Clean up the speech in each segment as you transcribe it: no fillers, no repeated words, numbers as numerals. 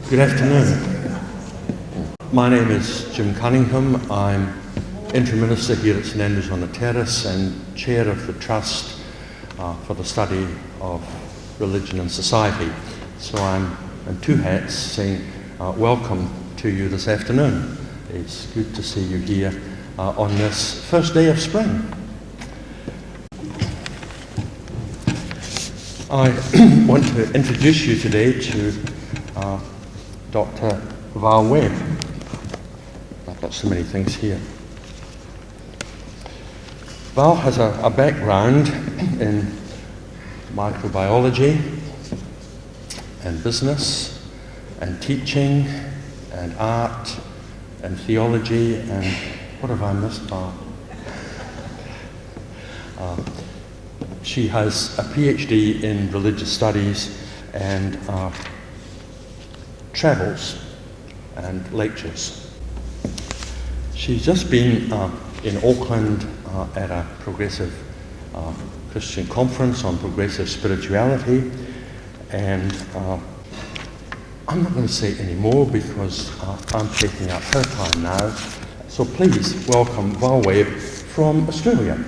Good afternoon. My name is Jim Cunningham. I'm Interim Minister here at St Andrews on the Terrace and Chair of the Trust for the Study of Religion and Society. So I'm in two hats saying welcome to you this afternoon. It's good to see you here on this first day of spring. I want to introduce you today to Dr. Val Webb. I've got so many things here. Val has a background in microbiology and business and teaching and art and theology and what have I missed, Val? She has a PhD in religious studies and travels and lectures. She's just been in Auckland at a progressive Christian conference on progressive spirituality, and I'm not going to say any more because I'm taking up her time now. So please welcome Val Webb from Australia.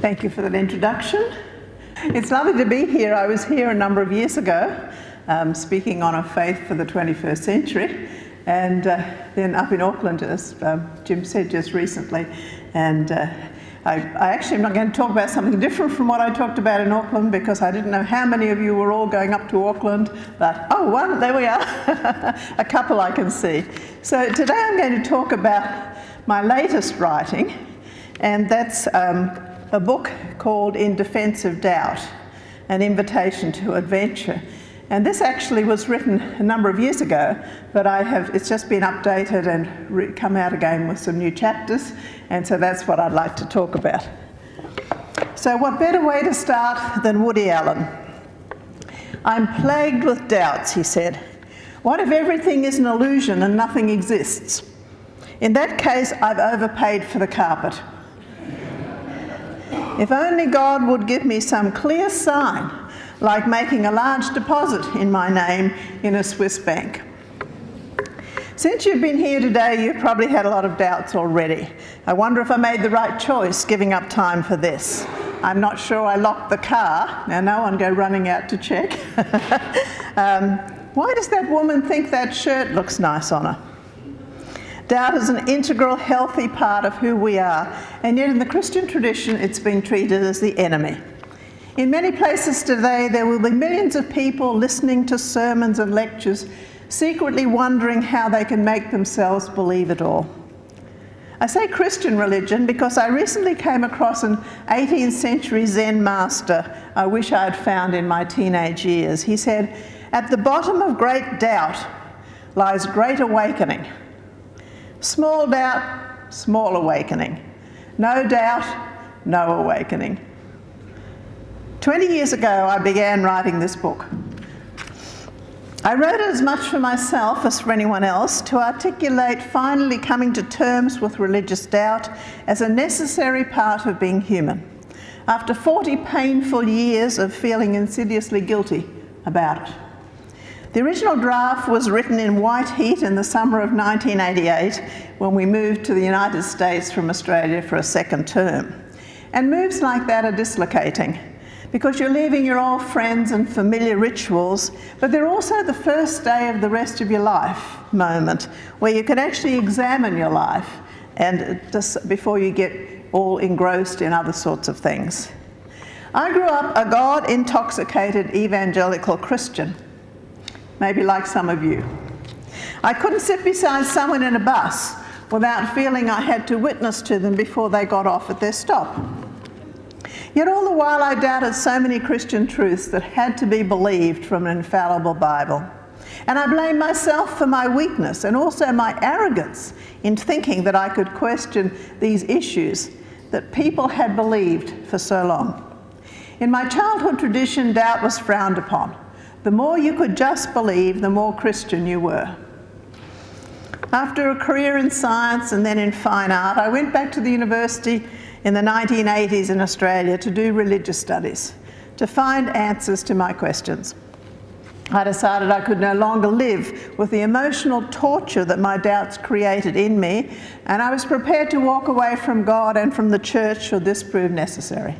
Thank you for that introduction. It's lovely to be here. I was here a number of years ago speaking on a faith for the 21st century, and then up in Auckland, as Jim said, just recently. And I actually am not going to talk about something different from what I talked about in Auckland, because I didn't know how many of you were all going up to Auckland, but one, there we are, a couple I can see. So today I'm going to talk about my latest writing, and that's a book called In Defense of Doubt, An Invitation to Adventure. And this actually was written a number of years ago, but it's just been updated and come out again with some new chapters, and so that's what I'd like to talk about. So what better way to start than Woody Allen? "I'm plagued with doubts," he said. "What if everything is an illusion and nothing exists? In that case, I've overpaid for the carpet. If only God would give me some clear sign, like making a large deposit in my name in a Swiss bank." Since you've been here today, you've probably had a lot of doubts already. I wonder if I made the right choice giving up time for this. I'm not sure I locked the car. Now, no one go running out to check. Why does that woman think that shirt looks nice on her? Doubt is an integral, healthy part of who we are, and yet in the Christian tradition it's been treated as the enemy. In many places today there will be millions of people listening to sermons and lectures, secretly wondering how they can make themselves believe it all. I say Christian religion because I recently came across an 18th century Zen master I wish I had found in my teenage years. He said, "At the bottom of great doubt lies great awakening. Small doubt, small awakening. No doubt, no awakening." 20 years ago, I began writing this book. I wrote it as much for myself as for anyone else to articulate finally coming to terms with religious doubt as a necessary part of being human, after 40 painful years of feeling insidiously guilty about it. The original draft was written in white heat in the summer of 1988 when we moved to the United States from Australia for a second term. And moves like that are dislocating because you're leaving your old friends and familiar rituals, but they're also the first day of the rest of your life moment where you can actually examine your life and just before you get all engrossed in other sorts of things. I grew up a God-intoxicated evangelical Christian. Maybe like some of you. I couldn't sit beside someone in a bus without feeling I had to witness to them before they got off at their stop. Yet all the while I doubted so many Christian truths that had to be believed from an infallible Bible. And I blamed myself for my weakness and also my arrogance in thinking that I could question these issues that people had believed for so long. In my childhood tradition, doubt was frowned upon. The more you could just believe, the more Christian you were. After a career in science and then in fine art, I went back to the university in the 1980s in Australia to do religious studies, to find answers to my questions. I decided I could no longer live with the emotional torture that my doubts created in me, and I was prepared to walk away from God and from the church should this prove necessary.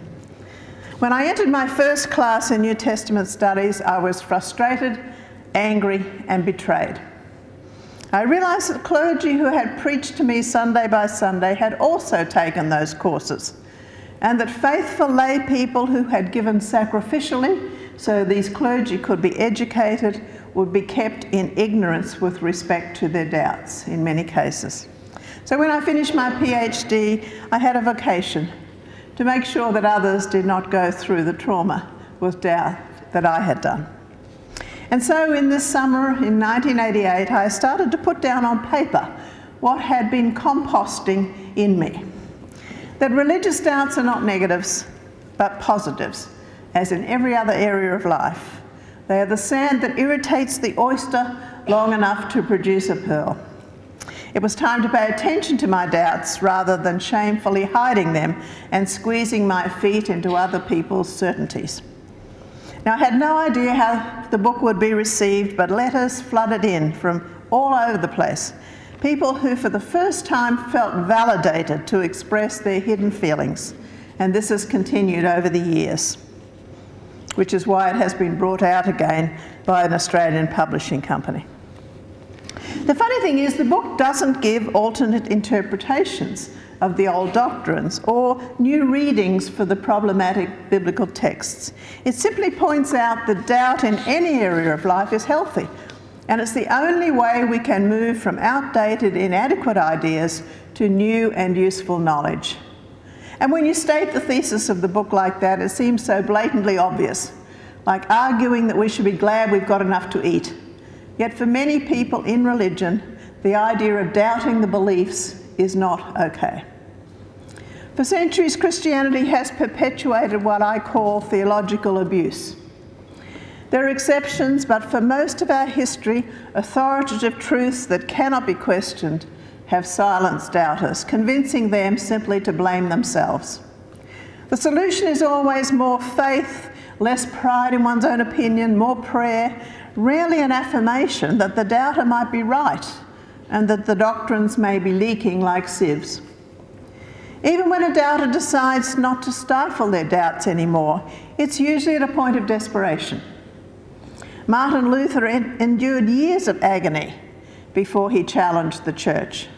When I entered my first class in New Testament studies, I was frustrated, angry, and betrayed. I realised that clergy who had preached to me Sunday by Sunday had also taken those courses, and that faithful lay people who had given sacrificially so these clergy could be educated would be kept in ignorance with respect to their doubts in many cases. So when I finished my PhD, I had a vocation to make sure that others did not go through the trauma with doubt that I had done. And so in this summer in 1988, I started to put down on paper what had been composting in me. That religious doubts are not negatives, but positives, as in every other area of life. They are the sand that irritates the oyster long enough to produce a pearl. It was time to pay attention to my doubts rather than shamefully hiding them and squeezing my feet into other people's certainties. Now, I had no idea how the book would be received, but letters flooded in from all over the place. People who for the first time felt validated to express their hidden feelings. And this has continued over the years, which is why it has been brought out again by an Australian publishing company. The funny thing is, the book doesn't give alternate interpretations of the old doctrines or new readings for the problematic biblical texts. It simply points out that doubt in any area of life is healthy, and it's the only way we can move from outdated, inadequate ideas to new and useful knowledge. And when you state the thesis of the book like that, it seems so blatantly obvious, like arguing that we should be glad we've got enough to eat. Yet for many people in religion, the idea of doubting the beliefs is not okay. For centuries, Christianity has perpetuated what I call theological abuse. There are exceptions, but for most of our history, authoritative truths that cannot be questioned have silenced doubters, convincing them simply to blame themselves. The solution is always more faith, less pride in one's own opinion, more prayer, rarely an affirmation that the doubter might be right and that the doctrines may be leaking like sieves. Even when a doubter decides not to stifle their doubts anymore, it's usually at a point of desperation. Martin Luther endured years of agony before he challenged the church.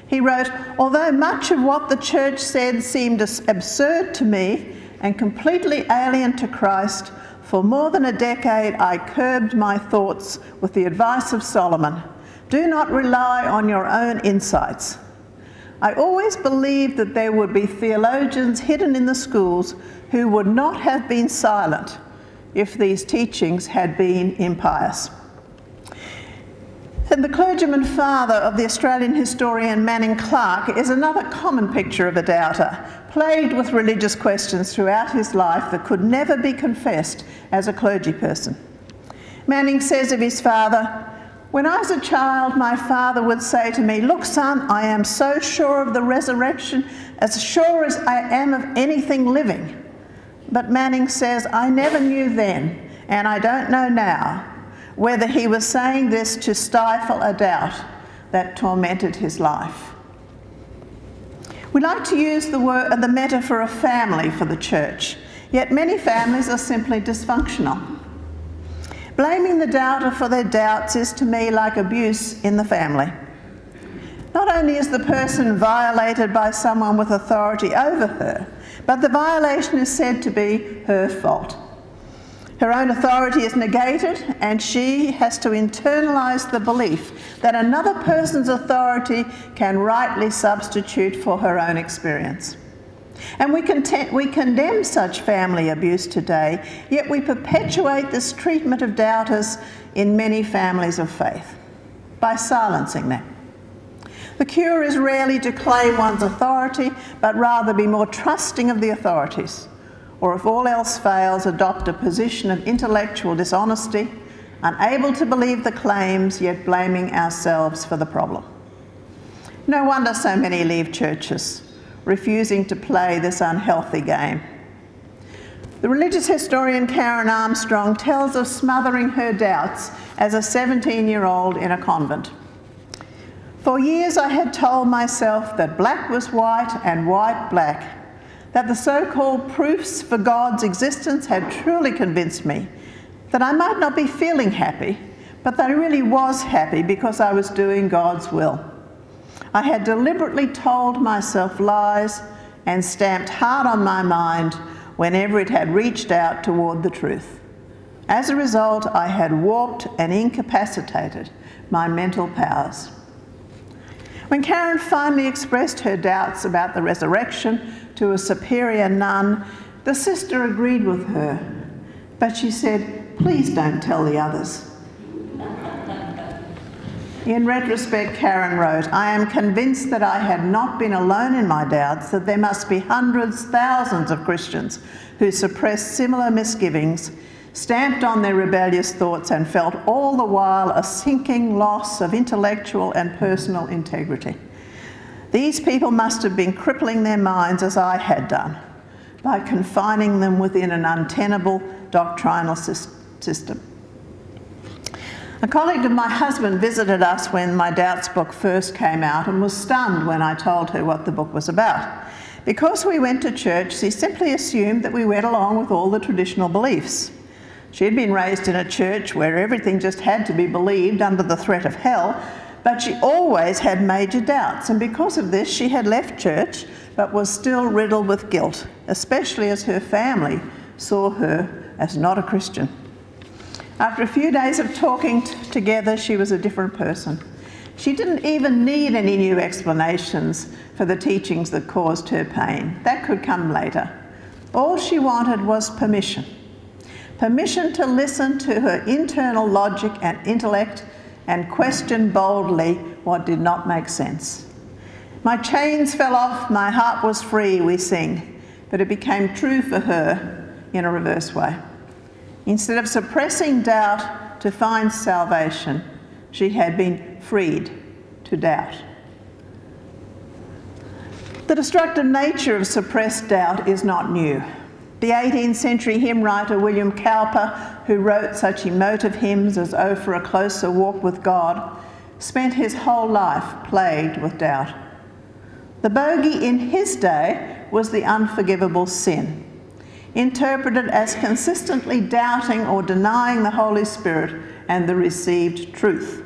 He wrote, "Although much of what the church said seemed absurd to me and completely alien to Christ, for more than a decade I curbed my thoughts with the advice of Solomon. Do not rely on your own insights. I always believed that there would be theologians hidden in the schools who would not have been silent if these teachings had been impious." And the clergyman father of the Australian historian Manning Clark is another common picture of a doubter, plagued with religious questions throughout his life that could never be confessed as a clergy person. Manning says of his father, "When I was a child, my father would say to me, 'Look, son, I am so sure of the resurrection, as sure as I am of anything living.' But Manning says, I never knew then, and I don't know now, whether he was saying this to stifle a doubt that tormented his life." We like to use the metaphor of family for the church, yet many families are simply dysfunctional. Blaming the doubter for their doubts is to me like abuse in the family. Not only is the person violated by someone with authority over her, but the violation is said to be her fault. Her own authority is negated, and she has to internalise the belief that another person's authority can rightly substitute for her own experience. And we condemn such family abuse today, yet we perpetuate this treatment of doubters in many families of faith by silencing them. The cure is rarely to claim one's authority, but rather be more trusting of the authorities, or if all else fails, adopt a position of intellectual dishonesty, unable to believe the claims, yet blaming ourselves for the problem. No wonder so many leave churches, refusing to play this unhealthy game. The religious historian Karen Armstrong tells of smothering her doubts as a 17-year-old in a convent. For years I had told myself that black was white and white black, that the so-called proofs for God's existence had truly convinced me that I might not be feeling happy, but that I really was happy because I was doing God's will. I had deliberately told myself lies and stamped hard on my mind whenever it had reached out toward the truth. As a result, I had warped and incapacitated my mental powers. When Karen finally expressed her doubts about the resurrection to a superior nun, the sister agreed with her, but she said, "Please don't tell the others." In retrospect, Karen wrote, "I am convinced that I had not been alone in my doubts, that there must be hundreds, thousands of Christians who suppressed similar misgivings, stamped on their rebellious thoughts, and felt all the while a sinking loss of intellectual and personal integrity. These people must have been crippling their minds as I had done, by confining them within an untenable doctrinal system." A colleague of my husband visited us when My Doubts book first came out and was stunned when I told her what the book was about. Because we went to church, she simply assumed that we went along with all the traditional beliefs. She had been raised in a church where everything just had to be believed under the threat of hell, but she always had major doubts, and because of this she had left church but was still riddled with guilt, especially as her family saw her as not a Christian. After a few days of talking together, she was a different person. She didn't even need any new explanations for the teachings that caused her pain. That could come later. All she wanted was permission. Permission to listen to her internal logic and intellect and question boldly what did not make sense. "My chains fell off, my heart was free," we sing, but it became true for her in a reverse way. Instead of suppressing doubt to find salvation, she had been freed to doubt. The destructive nature of suppressed doubt is not new. The 18th century hymn writer William Cowper, who wrote such emotive hymns as "Oh, for a Closer Walk with God," spent his whole life plagued with doubt. The bogey in his day was the unforgivable sin, interpreted as consistently doubting or denying the Holy Spirit and the received truth.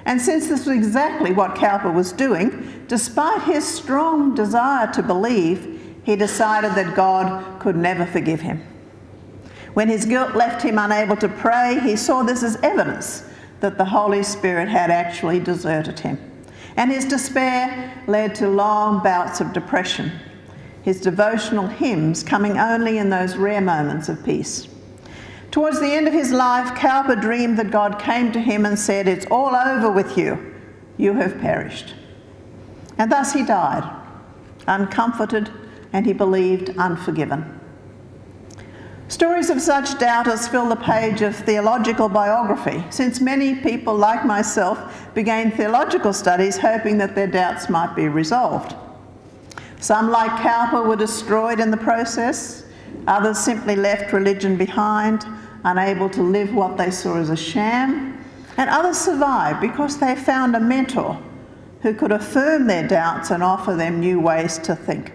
And since this was exactly what Cowper was doing, despite his strong desire to believe, he decided that God could never forgive him. When his guilt left him unable to pray, he saw this as evidence that the Holy Spirit had actually deserted him. And his despair led to long bouts of depression, his devotional hymns coming only in those rare moments of peace. Towards the end of his life, Cowper dreamed that God came to him and said, "It's all over with you. You have perished." And thus he died, uncomforted, and he believed unforgiven. Stories of such doubters fill the page of theological biography, since many people like myself began theological studies hoping that their doubts might be resolved. Some, like Cowper, were destroyed in the process. Others simply left religion behind, unable to live what they saw as a sham. And others survived because they found a mentor who could affirm their doubts and offer them new ways to think.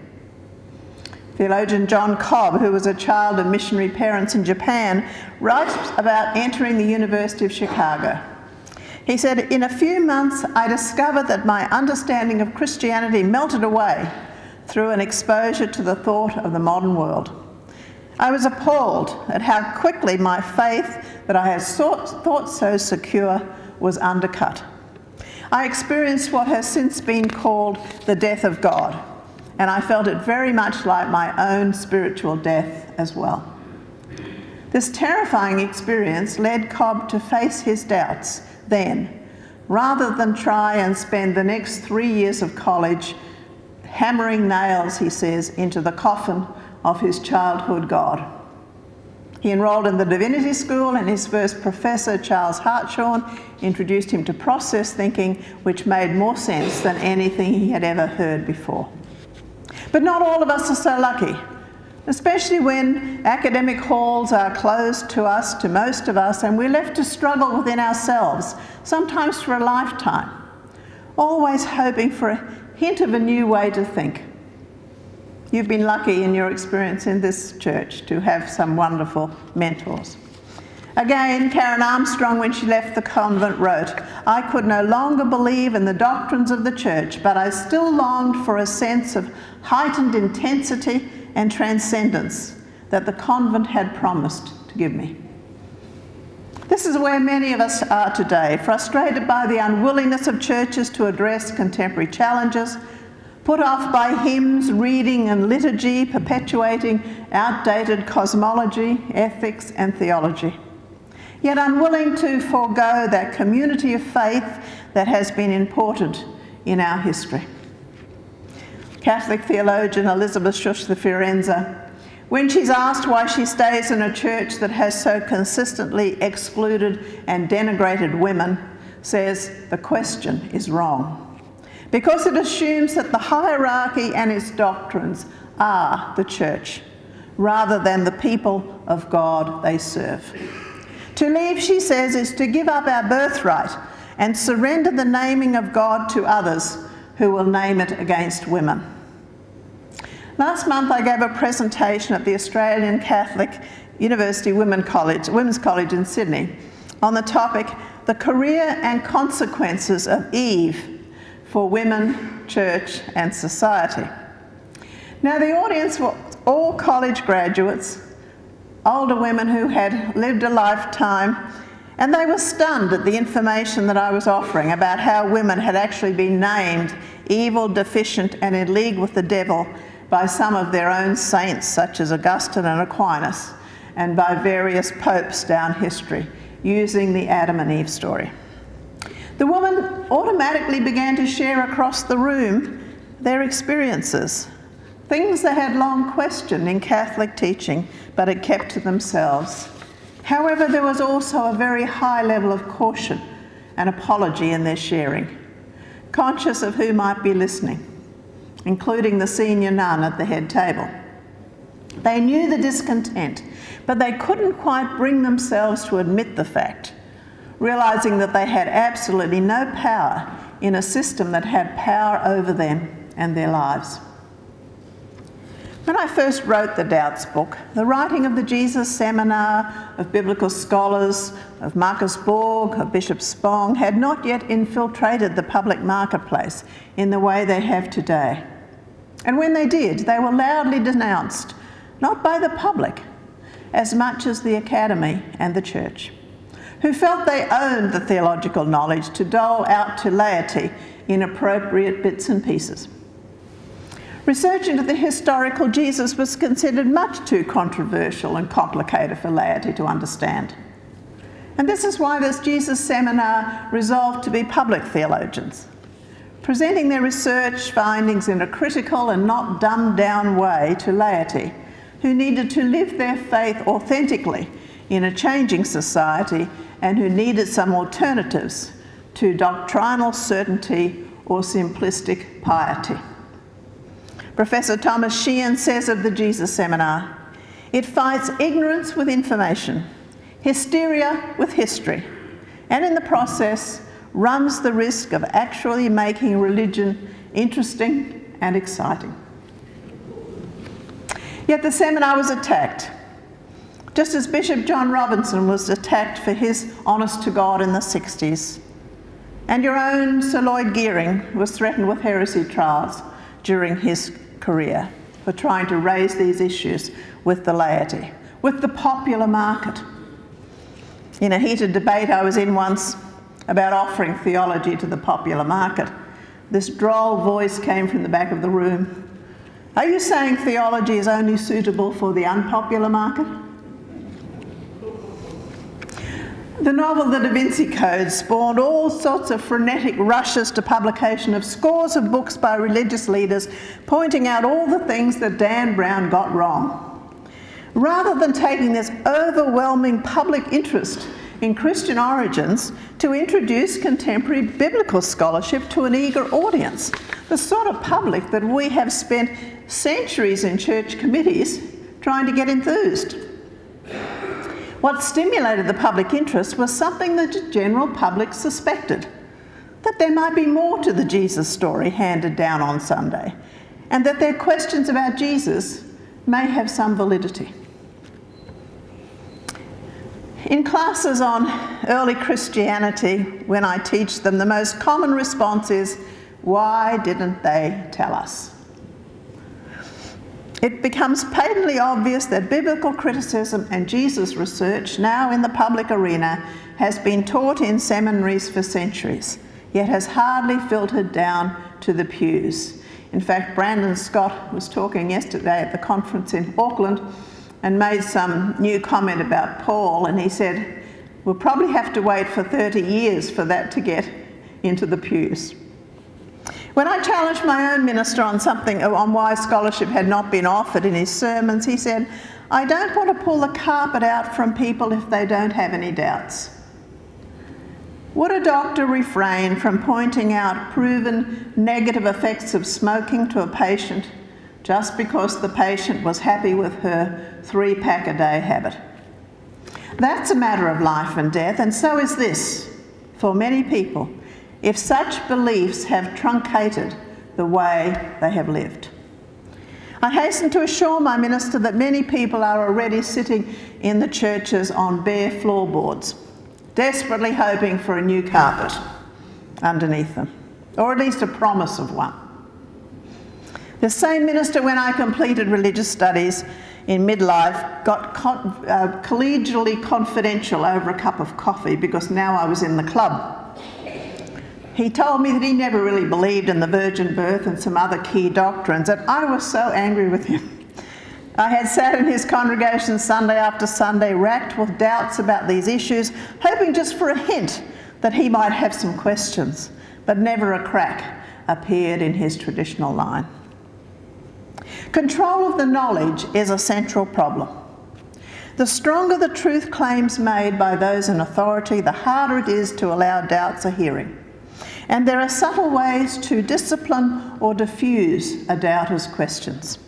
Theologian John Cobb, who was a child of missionary parents in Japan, writes about entering the University of Chicago. He said, "In a few months, I discovered that my understanding of Christianity melted away through an exposure to the thought of the modern world. I was appalled at how quickly my faith that I had thought so secure was undercut. I experienced what has since been called the death of God, and I felt it very much like my own spiritual death as well." This terrifying experience led Cobb to face his doubts then, rather than try and spend the next 3 years of college hammering nails, he says, into the coffin of his childhood God. He enrolled in the Divinity School, and his first professor, Charles Hartshorne, introduced him to process thinking, which made more sense than anything he had ever heard before. But not all of us are so lucky, especially when academic halls are closed to us, to most of us, and we're left to struggle within ourselves, sometimes for a lifetime, always hoping for a hint of a new way to think. You've been lucky in your experience in this church to have some wonderful mentors. Again, Karen Armstrong, when she left the convent, wrote, "I could no longer believe in the doctrines of the church, but I still longed for a sense of heightened intensity and transcendence that the convent had promised to give me." This is where many of us are today, frustrated by the unwillingness of churches to address contemporary challenges, put off by hymns, reading and liturgy, perpetuating outdated cosmology, ethics and theology, yet unwilling to forego that community of faith that has been important in our history. Catholic theologian Elizabeth Schuss de Fiorenza, when she's asked why she stays in a church that has so consistently excluded and denigrated women, says the question is wrong, because it assumes that the hierarchy and its doctrines are the church, rather than the people of God they serve. To leave, she says, is to give up our birthright and surrender the naming of God to others who will name it against women. Last month I gave a presentation at the Australian Catholic University Women's College in Sydney on the topic, "The Career and Consequences of Eve for Women, Church and Society." Now the audience were all college graduates, older women who had lived a lifetime, and they were stunned at the information that I was offering about how women had actually been named evil, deficient and in league with the devil by some of their own saints such as Augustine and Aquinas, and by various popes down history, using the Adam and Eve story. The women automatically began to share across the room their experiences, things they had long questioned in Catholic teaching but had kept to themselves. However, there was also a very high level of caution and apology in their sharing, conscious of who might be listening, including the senior nun at the head table. They knew the discontent, but they couldn't quite bring themselves to admit the fact, realising that they had absolutely no power in a system that had power over them and their lives. When I first wrote the Doubts book, the writing of the Jesus Seminar, of biblical scholars, of Marcus Borg, of Bishop Spong, had not yet infiltrated the public marketplace in the way they have today. And when they did, they were loudly denounced, not by the public, as much as the academy and the church, who felt they owned the theological knowledge to dole out to laity in appropriate bits and pieces. Research into the historical Jesus was considered much too controversial and complicated for laity to understand. And this is why this Jesus Seminar resolved to be public theologians, presenting their research findings in a critical and not dumbed down way to laity, who needed to live their faith authentically in a changing society and who needed some alternatives to doctrinal certainty or simplistic piety. Professor Thomas Sheehan says of the Jesus Seminar, "It fights ignorance with information, hysteria with history, and in the process runs the risk of actually making religion interesting and exciting." Yet the seminar was attacked, just as Bishop John Robinson was attacked for his honest to God in the 60s. And your own Sir Lloyd Gearing was threatened with heresy trials during his career for trying to raise these issues with the laity, with the popular market. In a heated debate I was in once about offering theology to the popular market, this droll voice came from the back of the room. "Are you saying theology is only suitable for the unpopular market?" The novel The Da Vinci Code spawned all sorts of frenetic rushes to publication of scores of books by religious leaders pointing out all the things that Dan Brown got wrong. rather than taking this overwhelming public interest in Christian origins to introduce contemporary biblical scholarship to an eager audience, the sort of public that we have spent centuries in church committees trying to get enthused. What stimulated the public interest was something that the general public suspected, that there might be more to the Jesus story handed down on Sunday, and that their questions about Jesus may have some validity. In classes on early Christianity, when I teach them, the most common response is, "Why didn't they tell us?" It becomes patently obvious that biblical criticism and Jesus research, now in the public arena, has been taught in seminaries for centuries, yet has hardly filtered down to the pews. In fact, Brandon Scott was talking yesterday at the conference in Auckland and made some new comment about Paul, and he said, we'll probably have to wait for 30 years for that to get into the pews. When I challenged my own minister on why scholarship had not been offered in his sermons, he said, "I don't want to pull the carpet out from people if they don't have any doubts." Would a doctor refrain from pointing out proven negative effects of smoking to a patient just because the patient was happy with her 3-pack-a-day habit? That's a matter of life and death, and so is this for many people, if such beliefs have truncated the way they have lived. I hasten to assure my minister that many people are already sitting in the churches on bare floorboards, desperately hoping for a new carpet underneath them, or at least a promise of one. The same minister, when I completed religious studies in midlife, got collegially confidential over a cup of coffee because now I was in the club. He told me that he never really believed in the virgin birth and some other key doctrines, and I was so angry with him. I had sat in his congregation Sunday after Sunday, racked with doubts about these issues, hoping just for a hint that he might have some questions, but never a crack appeared in his traditional line. Control of the knowledge is a central problem. The stronger the truth claims made by those in authority, the harder it is to allow doubts a hearing. And there are subtle ways to discipline or diffuse a doubter's questions.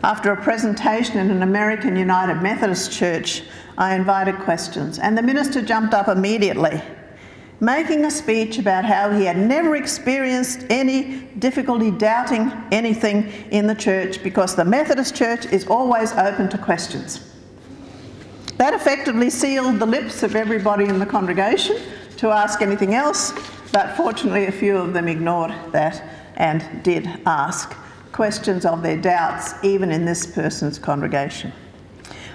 After a presentation in an American United Methodist church, I invited questions, and the minister jumped up immediately, making a speech about how he had never experienced any difficulty doubting anything in the church because the Methodist Church is always open to questions. That effectively sealed the lips of everybody in the congregation to ask anything else, but fortunately a few of them ignored that and did ask questions of their doubts, even in this person's congregation.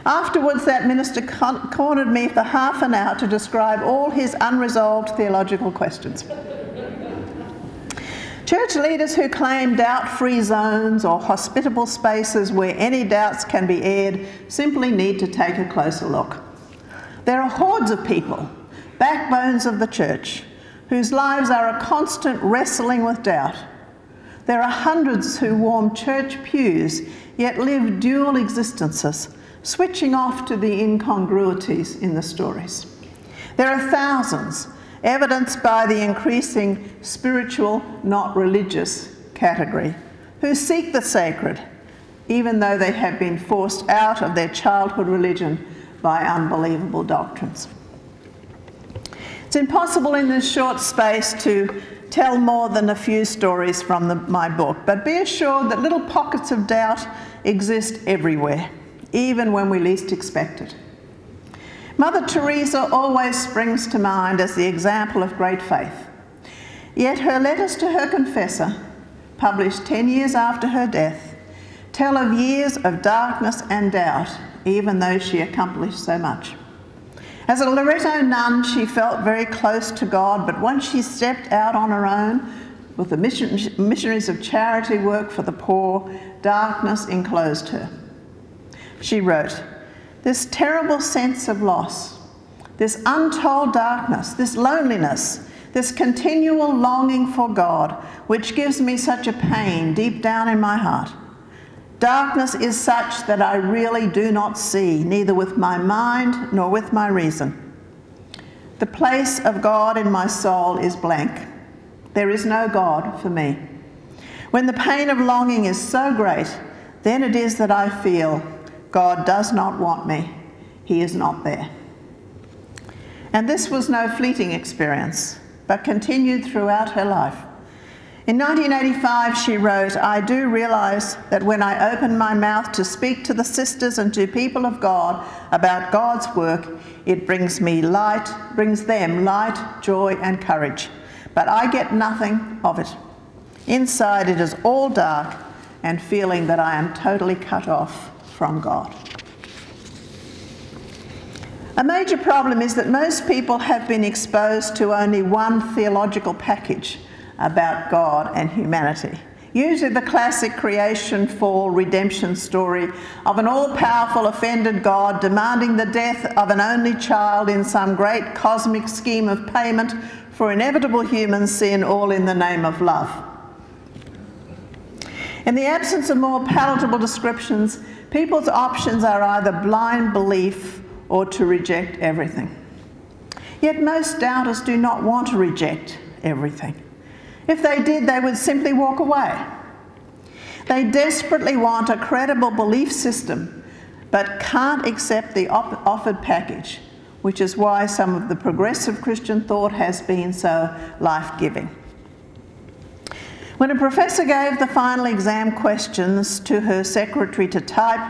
Afterwards, that minister cornered me for half an hour to describe all his unresolved theological questions. Church leaders who claim doubt-free zones or hospitable spaces where any doubts can be aired simply need to take a closer look. There are hordes of people, backbones of the church, whose lives are a constant wrestling with doubt. There are hundreds who warm church pews, yet live dual existences, switching off to the incongruities in the stories. There are thousands, evidenced by the increasing spiritual, not religious category, who seek the sacred, even though they have been forced out of their childhood religion by unbelievable doctrines. It's impossible in this short space to tell more than a few stories from my book, but be assured that little pockets of doubt exist everywhere, even when we least expect it. Mother Teresa always springs to mind as the example of great faith. Yet her letters to her confessor, published 10 years after her death, tell of years of darkness and doubt, even though she accomplished so much. As a Loreto nun, she felt very close to God, but once she stepped out on her own with the missionaries of charity work for the poor, darkness enclosed her. She wrote, "This terrible sense of loss, this untold darkness, this loneliness, this continual longing for God, which gives me such a pain deep down in my heart, Darkness is such that I really do not see, neither with my mind nor with my reason. The place of God in my soul is blank. There is no God for me. When the pain of longing is so great, then it is that I feel God does not want me. He is not there. And this was no fleeting experience, but continued throughout her life. In 1985, she wrote, "I do realise that when I open my mouth to speak to the sisters and to people of God about God's work, it brings them light, joy and courage. But I get nothing of it. Inside it is all dark and feeling that I am totally cut off from God." A major problem is that most people have been exposed to only one theological package about God and humanity. Usually the classic creation, fall, redemption story of an all-powerful offended God demanding the death of an only child in some great cosmic scheme of payment for inevitable human sin, all in the name of love. In the absence of more palatable descriptions, people's options are either blind belief or to reject everything. Yet most doubters do not want to reject everything. If they did, they would simply walk away. They desperately want a credible belief system, but can't accept the offered package, which is why some of the progressive Christian thought has been so life-giving. When a professor gave the final exam questions to her secretary to type,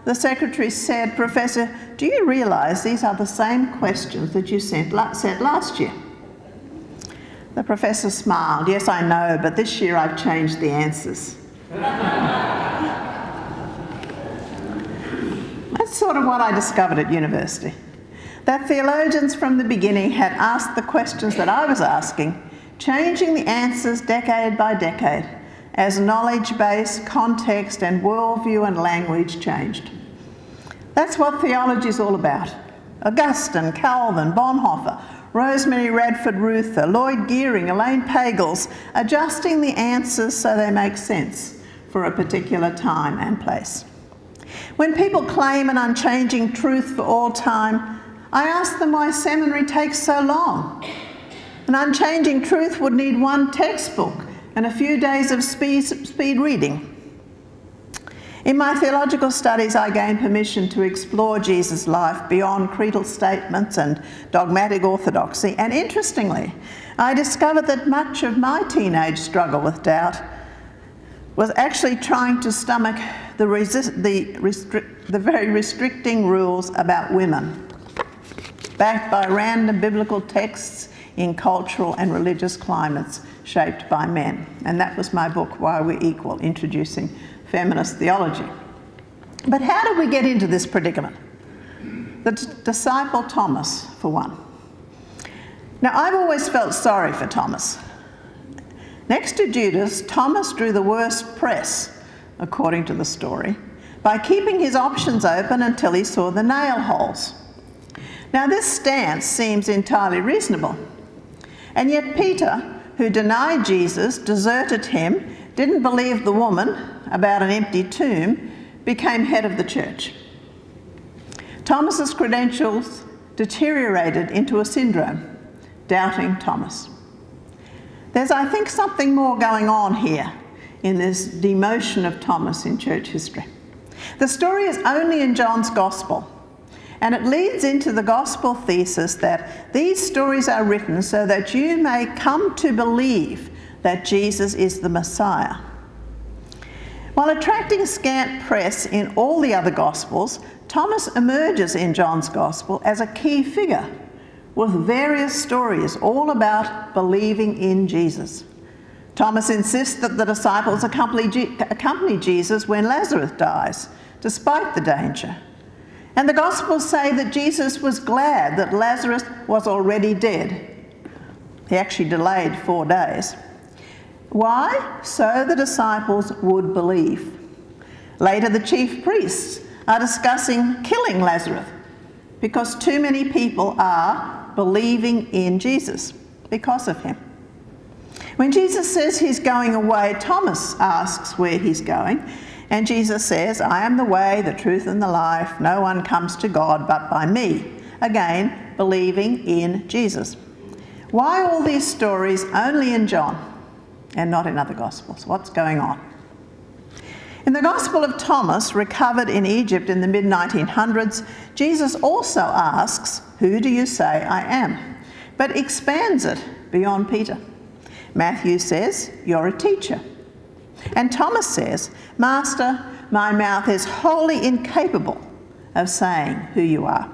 the secretary said, "Professor, do you realise these are the same questions that you sent last year?" The professor smiled. "Yes, I know, but this year I've changed the answers." That's sort of what I discovered at university. That theologians from the beginning had asked the questions that I was asking, changing the answers decade by decade as knowledge base, context and worldview and language changed. That's what theology is all about. Augustine, Calvin, Bonhoeffer, Rosemary Radford Ruther, Lloyd Gearing, Elaine Pagels, adjusting the answers so they make sense for a particular time and place. When people claim an unchanging truth for all time, I ask them why seminary takes so long. An unchanging truth would need one textbook and a few days of speed reading. In my theological studies, I gained permission to explore Jesus' life beyond creedal statements and dogmatic orthodoxy, and interestingly, I discovered that much of my teenage struggle with doubt was actually trying to stomach the very restricting rules about women, backed by random biblical texts in cultural and religious climates shaped by men. And that was my book, Why We're Equal, Introducing Feminist Theology. But how did we get into this predicament? The disciple Thomas, for one. Now, I've always felt sorry for Thomas. Next to Judas, Thomas drew the worst press, according to the story, by keeping his options open until he saw the nail holes. Now, this stance seems entirely reasonable. And yet Peter, who denied Jesus, deserted him, didn't believe the woman about an empty tomb, became head of the church. Thomas's credentials deteriorated into a syndrome, doubting Thomas. There's, I think, something more going on here in this demotion of Thomas in church history. The story is only in John's Gospel, and it leads into the gospel thesis that these stories are written so that you may come to believe that Jesus is the Messiah. While attracting scant press in all the other Gospels, Thomas emerges in John's Gospel as a key figure, with various stories all about believing in Jesus. Thomas insists that the disciples accompany Jesus when Lazarus dies, despite the danger. And the Gospels say that Jesus was glad that Lazarus was already dead. He actually delayed 4 days. Why? So the disciples would believe. Later, the chief priests are discussing killing Lazarus because too many people are believing in Jesus because of him. When Jesus says he's going away, Thomas asks where he's going, And Jesus says, I am the way, the truth and the life. No one comes to God but by me. Again, believing in Jesus. Why all these stories only in John and not in other Gospels? What's going on? In the Gospel of Thomas, recovered in Egypt in the mid-1900s, Jesus also asks, who do you say I am? But expands it beyond Peter. Matthew says, you're a teacher. And Thomas says, Master, my mouth is wholly incapable of saying who you are.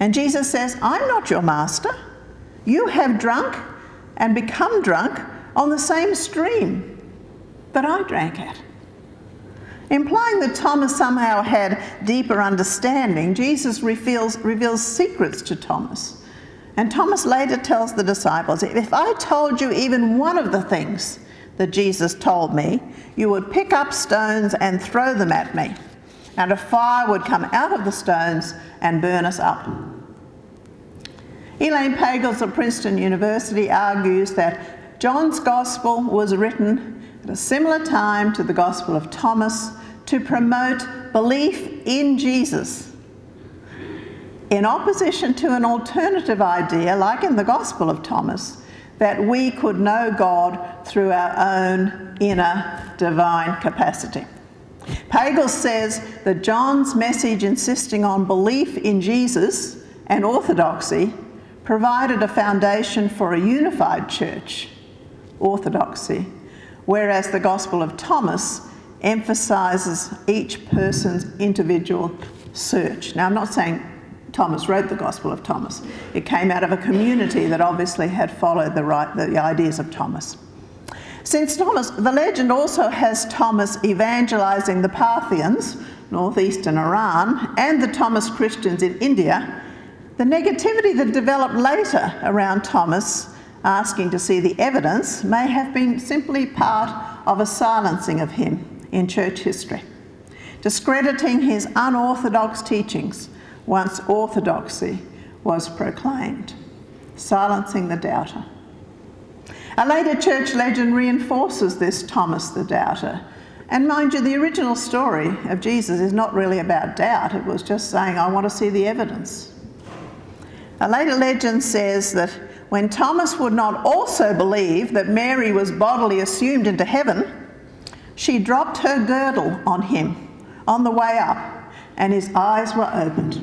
And Jesus says, I'm not your master. You have drunk and become drunk on the same stream that I drank at. Implying that Thomas somehow had deeper understanding, Jesus reveals secrets to Thomas. And Thomas later tells the disciples, if I told you even one of the things that Jesus told me, you would pick up stones and throw them at me, and a fire would come out of the stones and burn us up. Elaine Pagels of Princeton University argues that John's Gospel was written at a similar time to the Gospel of Thomas to promote belief in Jesus, in opposition to an alternative idea, like in the Gospel of Thomas, that we could know God through our own inner divine capacity. Pagels says that John's message insisting on belief in Jesus and orthodoxy provided a foundation for a unified church, orthodoxy, whereas the Gospel of Thomas emphasises each person's individual search. Now, I'm not saying Thomas wrote the Gospel of Thomas. It came out of a community that obviously had followed the ideas of Thomas. Since Thomas, the legend also has Thomas evangelising the Parthians, northeastern Iran, and the Thomas Christians in India, the negativity that developed later around Thomas asking to see the evidence may have been simply part of a silencing of him in church history, discrediting his unorthodox teachings once orthodoxy was proclaimed, silencing the doubter. A later church legend reinforces this Thomas the doubter. And mind you, the original story of Jesus is not really about doubt. It was just saying, I want to see the evidence. A later legend says that when Thomas would not also believe that Mary was bodily assumed into heaven, she dropped her girdle on him on the way up, and his eyes were opened.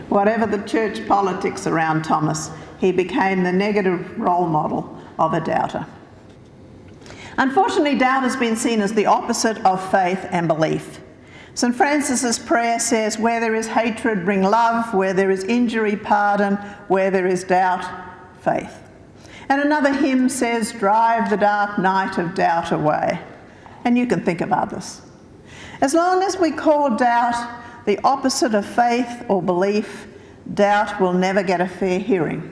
Whatever the church politics around Thomas, he became the negative role model of a doubter. Unfortunately, doubt has been seen as the opposite of faith and belief. St. Francis's prayer says, where there is hatred, bring love. Where there is injury, pardon. Where there is doubt, faith. And another hymn says, drive the dark night of doubt away. And you can think of others. As long as we call doubt the opposite of faith or belief, doubt will never get a fair hearing,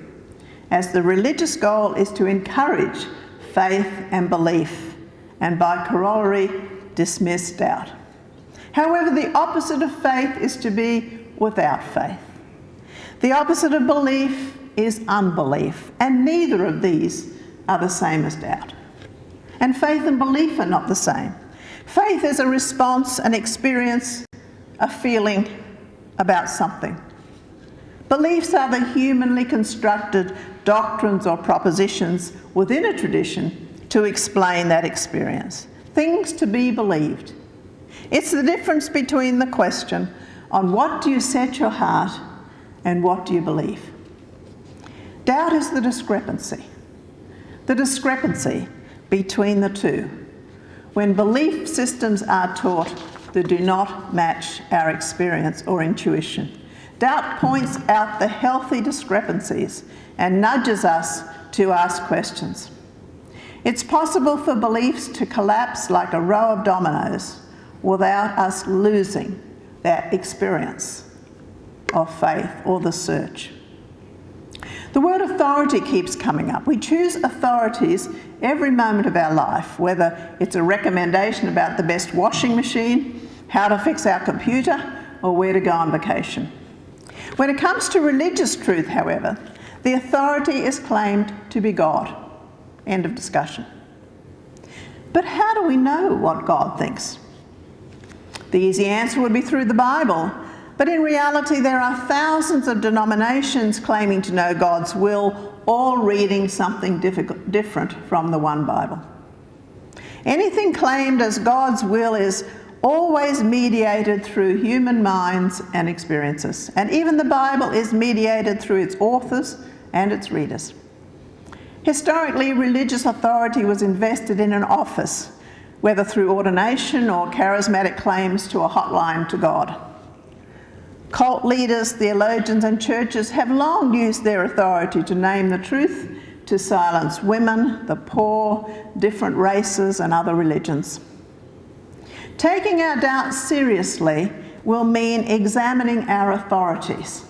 as the religious goal is to encourage faith and belief, and by corollary, dismiss doubt. However, the opposite of faith is to be without faith. The opposite of belief is unbelief, and neither of these are the same as doubt. And faith and belief are not the same. Faith is a response, an experience, a feeling about something. Beliefs are the humanly constructed doctrines or propositions within a tradition to explain that experience. Things to be believed. It's the difference between the question, on what do you set your heart and what do you believe? Doubt is the discrepancy between the two, when belief systems are taught that do not match our experience or intuition. Doubt points out the healthy discrepancies and nudges us to ask questions. It's possible for beliefs to collapse like a row of dominoes without us losing that experience of faith or the search. The word authority keeps coming up. We choose authorities every moment of our life, whether it's a recommendation about the best washing machine, how to fix our computer, or where to go on vacation. When it comes to religious truth, however, the authority is claimed to be God. End of discussion. But how do we know what God thinks? The easy answer would be through the Bible. But in reality, there are thousands of denominations claiming to know God's will, all reading something different from the one Bible. Anything claimed as God's will is always mediated through human minds and experiences. And even the Bible is mediated through its authors and its readers. Historically, religious authority was invested in an office, whether through ordination or charismatic claims to a hotline to God. Cult leaders, theologians and churches have long used their authority to name the truth, to silence women, the poor, different races and other religions. Taking our doubts seriously will mean examining our authorities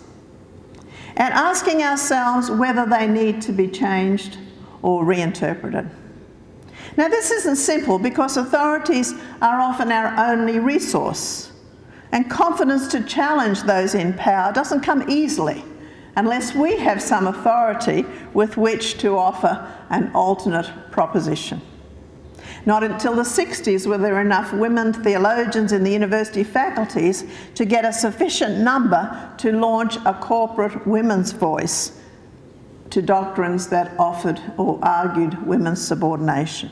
and asking ourselves whether they need to be changed or reinterpreted. Now, this isn't simple because authorities are often our only resource, and confidence to challenge those in power doesn't come easily unless we have some authority with which to offer an alternate proposition. Not until the 60s were there enough women theologians in the university faculties to get a sufficient number to launch a corporate women's voice to doctrines that offered or argued women's subordination.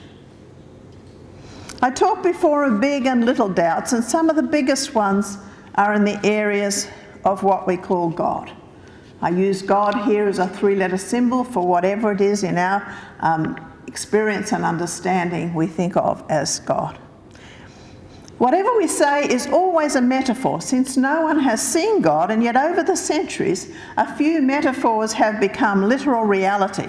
I talked before of big and little doubts, and some of the biggest ones are in the areas of what we call God. I use God here as a three-letter symbol for whatever it is in our experience and understanding we think of as God. Whatever we say is always a metaphor, since no one has seen God, and yet over the centuries, a few metaphors have become literal reality,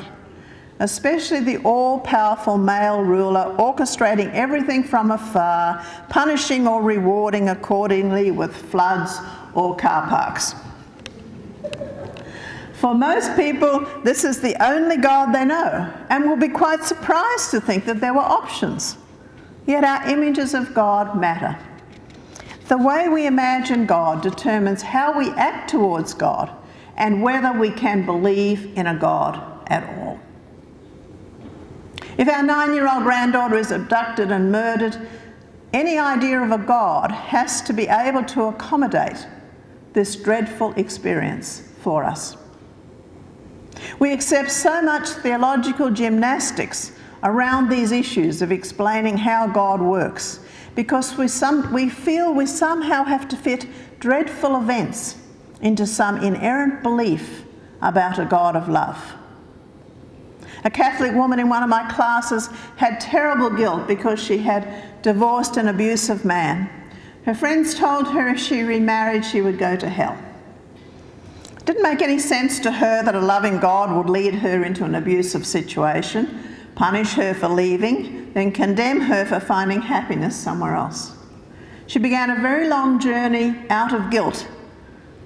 especially the all-powerful male ruler orchestrating everything from afar, punishing or rewarding accordingly with floods or car parks. For most people, this is the only God they know, and will be quite surprised to think that there were options. Yet our images of God matter. The way we imagine God determines how we act towards God and whether we can believe in a God at all. If our 9-year-old granddaughter is abducted and murdered, any idea of a God has to be able to accommodate this dreadful experience for us. We accept so much theological gymnastics around these issues of explaining how God works because we feel we somehow have to fit dreadful events into some inerrant belief about a God of love. A Catholic woman in one of my classes had terrible guilt because she had divorced an abusive man. Her friends told her if she remarried, she would go to hell. It didn't make any sense to her that a loving God would lead her into an abusive situation, punish her for leaving, then condemn her for finding happiness somewhere else. She began a very long journey out of guilt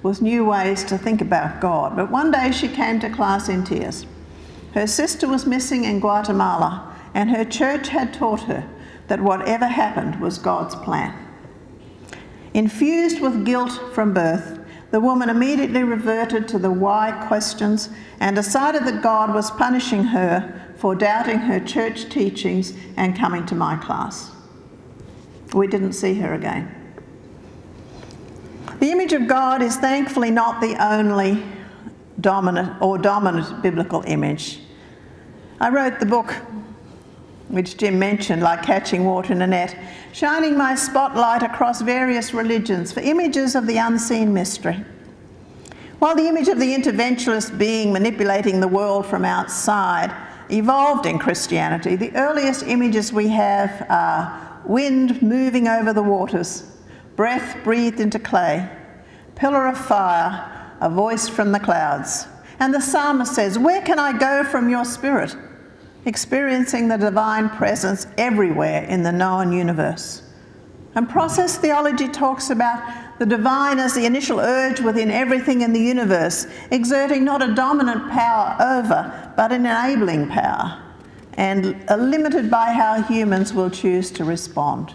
with new ways to think about God. But one day she came to class in tears. Her sister was missing in Guatemala, and her church had taught her that whatever happened was God's plan. Infused with guilt from birth, the woman immediately reverted to the why questions and decided that God was punishing her for doubting her church teachings and coming to my class. We didn't see her again. The image of God is thankfully not the only dominant biblical image. I wrote the book, which Jim mentioned, like Catching Water in a Net, shining my spotlight across various religions for images of the unseen mystery. While the image of the interventionist being manipulating the world from outside evolved in Christianity, the earliest images we have are wind moving over the waters, breath breathed into clay, pillar of fire, a voice from the clouds. And the psalmist says, "Where can I go from your spirit?" Experiencing the divine presence everywhere in the known universe. And process theology talks about the divine as the initial urge within everything in the universe, exerting not a dominant power over, but an enabling power, and limited by how humans will choose to respond.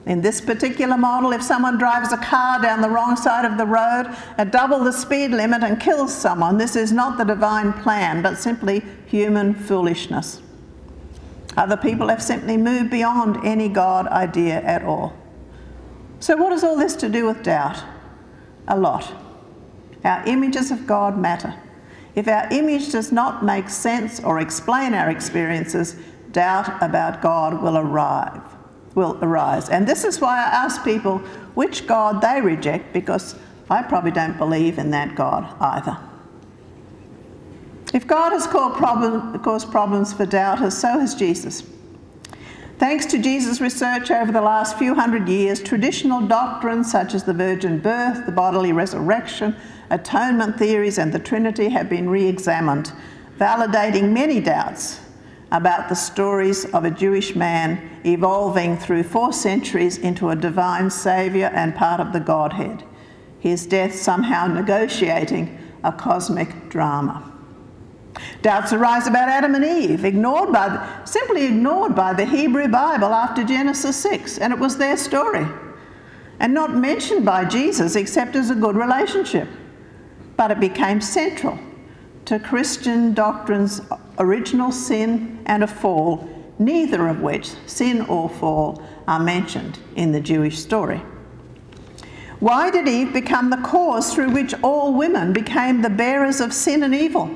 In this particular model, if someone drives a car down the wrong side of the road at double the speed limit and kills someone, this is not the divine plan, but simply human foolishness. Other people have simply moved beyond any God idea at all. So what has all this to do with doubt? A lot. Our images of God matter. If our image does not make sense or explain our experiences, doubt about God will arise. And this is why I ask people which God they reject, because I probably don't believe in that God either. If God has caused problems for doubters, so has Jesus. Thanks to Jesus' research over the last few hundred years, traditional doctrines such as the virgin birth, the bodily resurrection, atonement theories and the Trinity have been re-examined, validating many doubts about the stories of a Jewish man evolving through 4 centuries into a divine saviour and part of the Godhead, his death somehow negotiating a cosmic drama. Doubts arise about Adam and Eve, simply ignored by the Hebrew Bible after Genesis 6, and it was their story, and not mentioned by Jesus except as a good relationship. But it became central to Christian doctrine's original sin and a fall, neither of which, sin or fall, are mentioned in the Jewish story. Why did Eve become the cause through which all women became the bearers of sin and evil?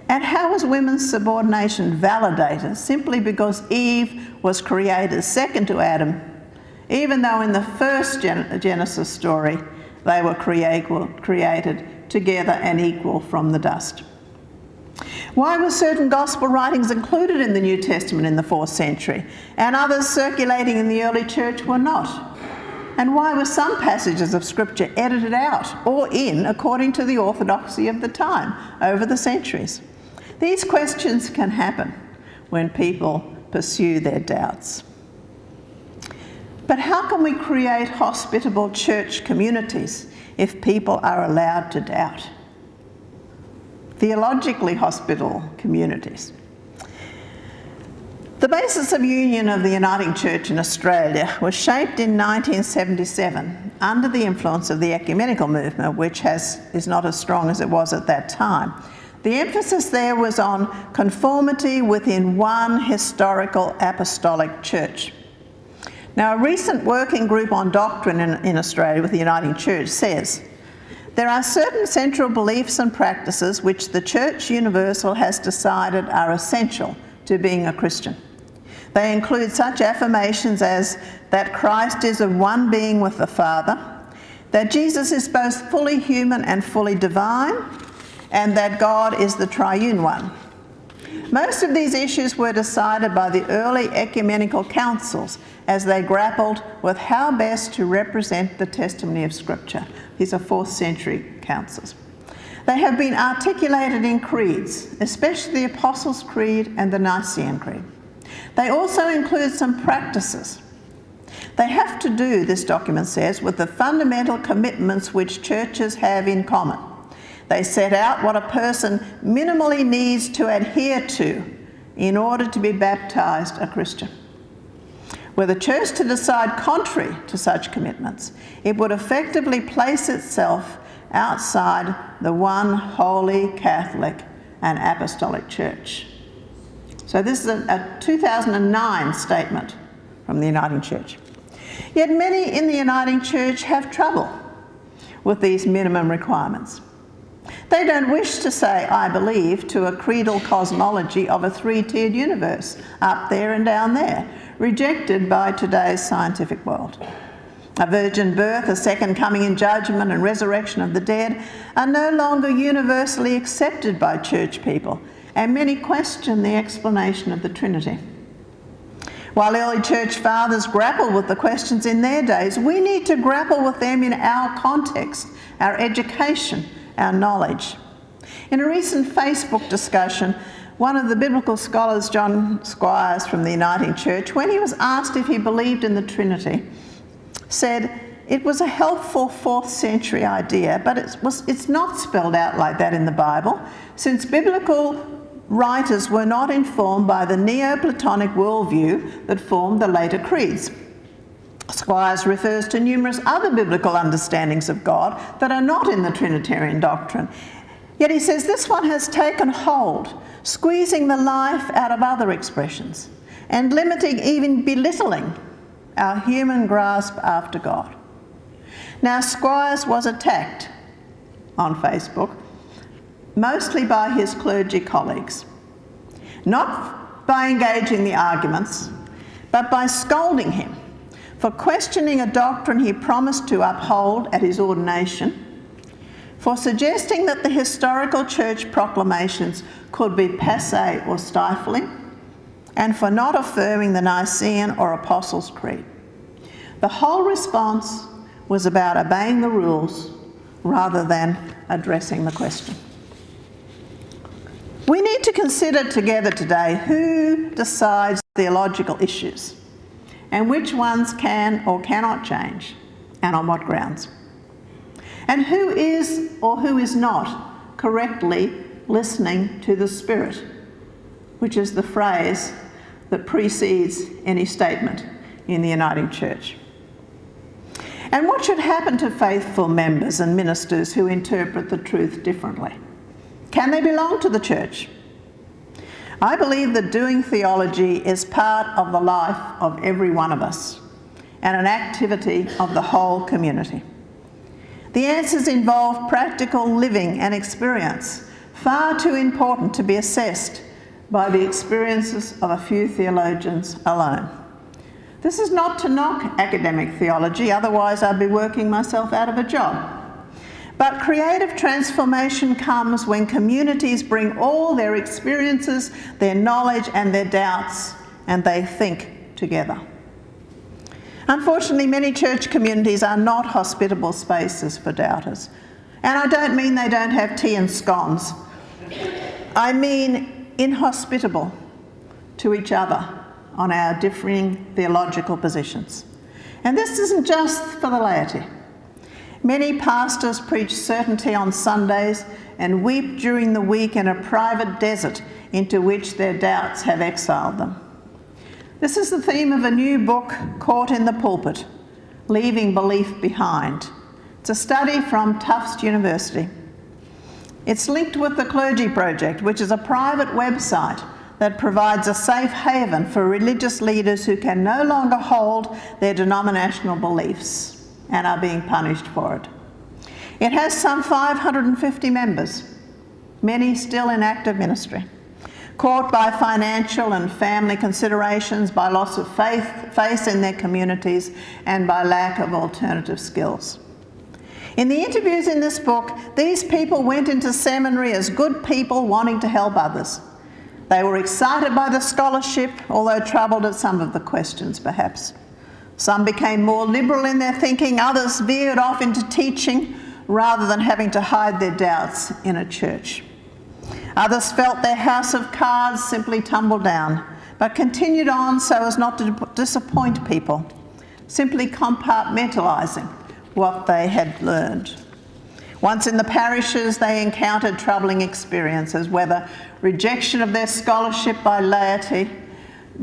And how was women's subordination validated simply because Eve was created second to Adam, even though in the first Genesis story they were created together and equal from the dust? Why were certain gospel writings included in the New Testament in the 4th century and others circulating in the early church were not? And why were some passages of scripture edited out or in according to the orthodoxy of the time over the centuries? These questions can happen when people pursue their doubts. But how can we create hospitable church communities if people are allowed to doubt? Theologically hospitable communities. The basis of union of the Uniting Church in Australia was shaped in 1977 under the influence of the ecumenical movement, which is not as strong as it was at that time. The emphasis there was on conformity within one historical apostolic church. Now, a recent working group on doctrine in Australia with the Uniting Church says, there are certain central beliefs and practices which the Church Universal has decided are essential to being a Christian. They include such affirmations as that Christ is of one being with the Father, that Jesus is both fully human and fully divine, and that God is the triune one. Most of these issues were decided by the early ecumenical councils as they grappled with how best to represent the testimony of Scripture. These are 4th century councils. They have been articulated in creeds, especially the Apostles' Creed and the Nicene Creed. They also include some practices. They have to do, this document says, with the fundamental commitments which churches have in common. They set out what a person minimally needs to adhere to in order to be baptised a Christian. Were the church to decide contrary to such commitments, it would effectively place itself outside the one holy Catholic and Apostolic Church. So this is a 2009 statement from the Uniting Church. Yet many in the Uniting Church have trouble with these minimum requirements. They don't wish to say, I believe, to a creedal cosmology of a 3-tiered universe, up there and down there, rejected by today's scientific world. A virgin birth, a second coming in judgment and resurrection of the dead are no longer universally accepted by church people, and many question the explanation of the Trinity. While early church fathers grappled with the questions in their days, we need to grapple with them in our context, our education, our knowledge. In a recent Facebook discussion, one of the biblical scholars, John Squires from the Uniting Church, when he was asked if he believed in the Trinity, said it was a helpful 4th century idea, but it's not spelled out like that in the Bible, since biblical writers were not informed by the Neoplatonic worldview that formed the later creeds. Squires refers to numerous other biblical understandings of God that are not in the Trinitarian doctrine. Yet he says this one has taken hold, squeezing the life out of other expressions and limiting, even belittling, our human grasp after God. Now, Squires was attacked on Facebook, mostly by his clergy colleagues, not by engaging the arguments, but by scolding him for questioning a doctrine he promised to uphold at his ordination, for suggesting that the historical church proclamations could be passé or stifling, and for not affirming the Nicene or Apostles' Creed. The whole response was about obeying the rules rather than addressing the question. We need to consider together today who decides theological issues and which ones can or cannot change and on what grounds. And who is or who is not correctly listening to the Spirit, which is the phrase that precedes any statement in the uniting church. And what should happen to faithful members and ministers who interpret the truth differently? Can they belong to the church? I believe that doing theology is part of the life of every one of us and an activity of the whole community. The answers involve practical living and experience, far too important to be assessed by the experiences of a few theologians alone. This is not to knock academic theology, otherwise I'd be working myself out of a job. But creative transformation comes when communities bring all their experiences, their knowledge and their doubts, and they think together. Unfortunately, many church communities are not hospitable spaces for doubters. And I don't mean they don't have tea and scones. I mean inhospitable to each other on our differing theological positions. And this isn't just for the laity. Many pastors preach certainty on Sundays and weep during the week in a private desert into which their doubts have exiled them. This is the theme of a new book, Caught in the Pulpit, Leaving Belief Behind. It's a study from Tufts University. It's linked with the Clergy Project, which is a private website that provides a safe haven for religious leaders who can no longer hold their denominational beliefs and are being punished for it. It has some 550 members, many still in active ministry, caught by financial and family considerations, by loss of faith in their communities, and by lack of alternative skills. In the interviews in this book, these people went into seminary as good people wanting to help others. They were excited by the scholarship, although troubled at some of the questions, perhaps. Some became more liberal in their thinking, others veered off into teaching rather than having to hide their doubts in a church. Others felt their house of cards simply tumbled down, but continued on so as not to disappoint people, simply compartmentalising what they had learned. Once in the parishes, they encountered troubling experiences, whether rejection of their scholarship by laity,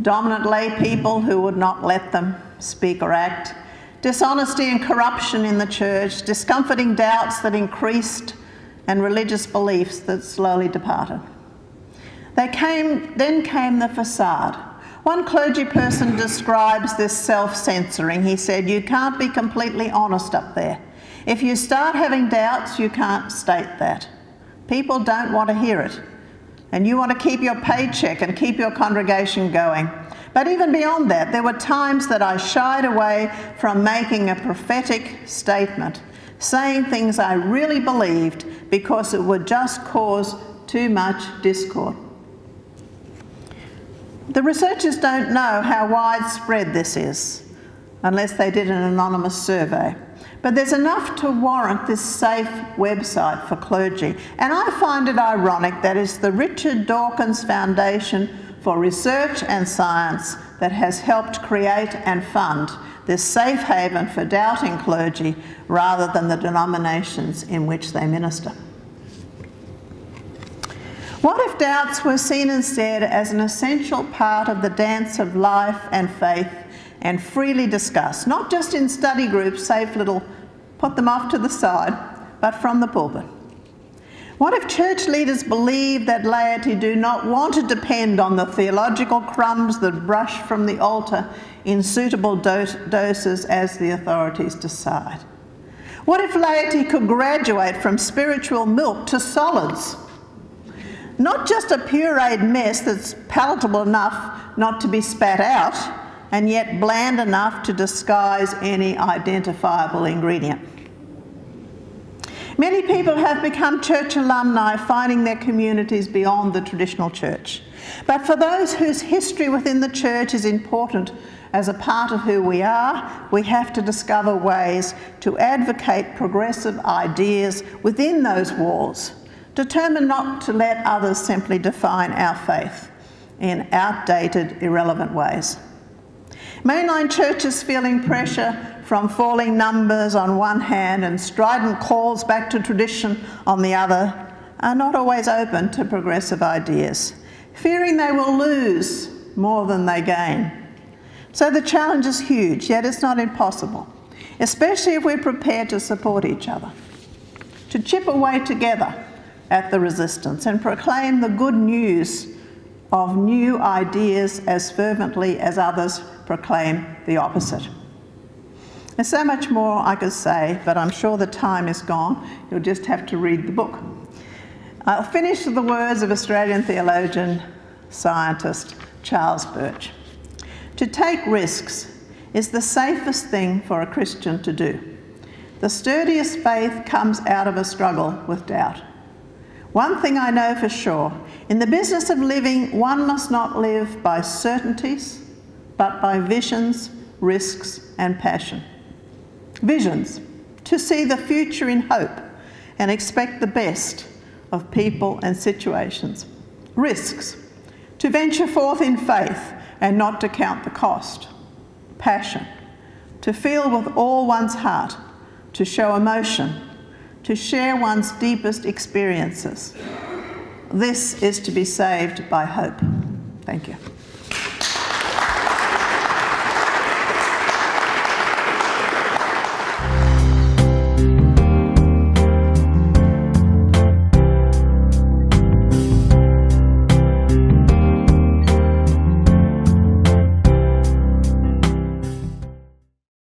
dominant lay people who would not let them speak or act, dishonesty and corruption in the church, discomforting doubts that increased, and religious beliefs that slowly departed. Then came the facade. One clergy person describes this self-censoring. He said, "You can't be completely honest up there. If you start having doubts, you can't state that. People don't want to hear it. And you want to keep your paycheck and keep your congregation going." But even beyond that, there were times that I shied away from making a prophetic statement, saying things I really believed because it would just cause too much discord. The researchers don't know how widespread this is, unless they did an anonymous survey. But there's enough to warrant this safe website for clergy. And I find it ironic that it's the Richard Dawkins Foundation for Research and Science that has helped create and fund this safe haven for doubting clergy rather than the denominations in which they minister. What if doubts were seen instead as an essential part of the dance of life and faith and freely discussed, not just in study groups, safe little put them off to the side, but from the pulpit? What if church leaders believe that laity do not want to depend on the theological crumbs that brush from the altar in suitable doses as the authorities decide? What if laity could graduate from spiritual milk to solids? Not just a pureed mess that's palatable enough not to be spat out, and yet bland enough to disguise any identifiable ingredient. Many people have become church alumni, finding their communities beyond the traditional church. But for those whose history within the church is important as a part of who we are, we have to discover ways to advocate progressive ideas within those walls, determined not to let others simply define our faith in outdated, irrelevant ways. Mainline churches feeling pressure from falling numbers on one hand and strident calls back to tradition on the other are not always open to progressive ideas, fearing they will lose more than they gain. So the challenge is huge, yet it's not impossible, especially if we're prepared to support each other, to chip away together at the resistance and proclaim the good news of new ideas as fervently as others proclaim the opposite. There's so much more I could say, but I'm sure the time is gone. You'll just have to read the book. I'll finish with the words of Australian theologian, scientist Charles Birch. To take risks is the safest thing for a Christian to do. The sturdiest faith comes out of a struggle with doubt. One thing I know for sure, in the business of living, one must not live by certainties, but by visions, risks, and passion. Visions, to see the future in hope and expect the best of people and situations. Risks, to venture forth in faith and not to count the cost. Passion, to feel with all one's heart, to show emotion, to share one's deepest experiences. This is to be saved by hope. Thank you.